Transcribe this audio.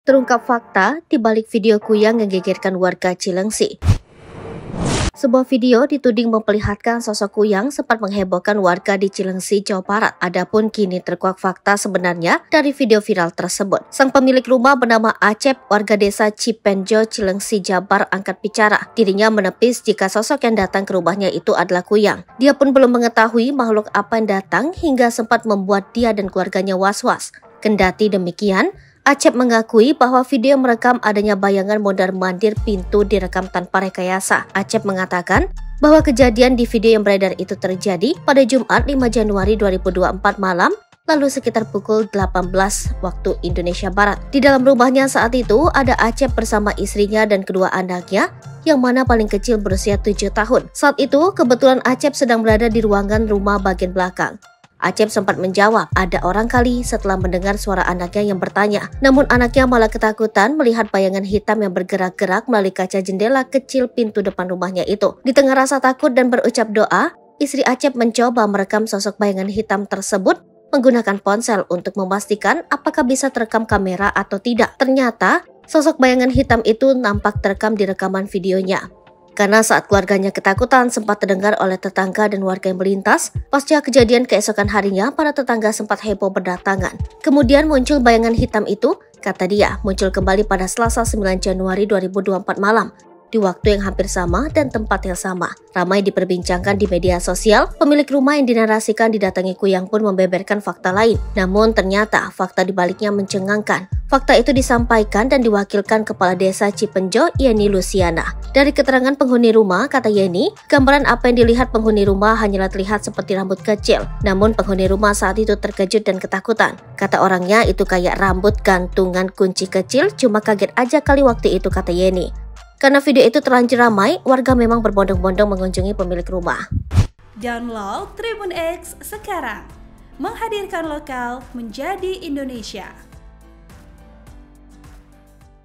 Terungkap fakta di balik video kuyang yang gegerkan warga Cilengsi. Sebuah video dituding memperlihatkan sosok kuyang sempat menghebohkan warga di Cilengsi, Jawa Barat. Adapun kini terkuak fakta sebenarnya dari video viral tersebut. Sang pemilik rumah bernama Acep, warga desa Cipenjo, Cilengsi, Jabar, angkat bicara. Dirinya menepis jika sosok yang datang ke rumahnya itu adalah kuyang. Dia pun belum mengetahui makhluk apa yang datang hingga sempat membuat dia dan keluarganya was-was. Kendati demikian, Acep mengakui bahwa video merekam adanya bayangan mondar-mandir pintu direkam tanpa rekayasa. Acep mengatakan bahwa kejadian di video yang beredar itu terjadi pada Jumat 5 Januari 2024 malam, lalu sekitar pukul 18 waktu Indonesia Barat. Di dalam rumahnya saat itu ada Acep bersama istrinya dan kedua anaknya, yang mana paling kecil berusia 7 tahun. Saat itu kebetulan Acep sedang berada di ruangan rumah bagian belakang. Acep sempat menjawab, ada orang kali, setelah mendengar suara anaknya yang bertanya. Namun anaknya malah ketakutan melihat bayangan hitam yang bergerak-gerak melalui kaca jendela kecil pintu depan rumahnya itu. Di tengah rasa takut dan berucap doa, istri Acep mencoba merekam sosok bayangan hitam tersebut menggunakan ponsel untuk memastikan apakah bisa terekam kamera atau tidak. Ternyata, sosok bayangan hitam itu nampak terekam di rekaman videonya. Karena saat keluarganya ketakutan sempat terdengar oleh tetangga dan warga yang melintas, pasca kejadian keesokan harinya para tetangga sempat heboh berdatangan. Kemudian muncul bayangan hitam itu, kata dia, muncul kembali pada Selasa 9 Januari 2024 malam. Di waktu yang hampir sama dan tempat yang sama. Ramai diperbincangkan di media sosial, pemilik rumah yang dinarasikan didatangi kuyang pun membeberkan fakta lain. Namun ternyata fakta dibaliknya mencengangkan. Fakta itu disampaikan dan diwakilkan Kepala Desa Cipenjo, Yeni Luciana. Dari keterangan penghuni rumah, kata Yeni, gambaran apa yang dilihat penghuni rumah hanyalah terlihat seperti rambut kecil. Namun penghuni rumah saat itu terkejut dan ketakutan. Kata orangnya itu kayak rambut gantungan kunci kecil, cuma kaget aja kali waktu itu, kata Yeni. Karena video itu terlanjur ramai, warga memang berbondong-bondong mengunjungi pemilik rumah. Download Tribun X sekarang, menghadirkan lokal menjadi Indonesia.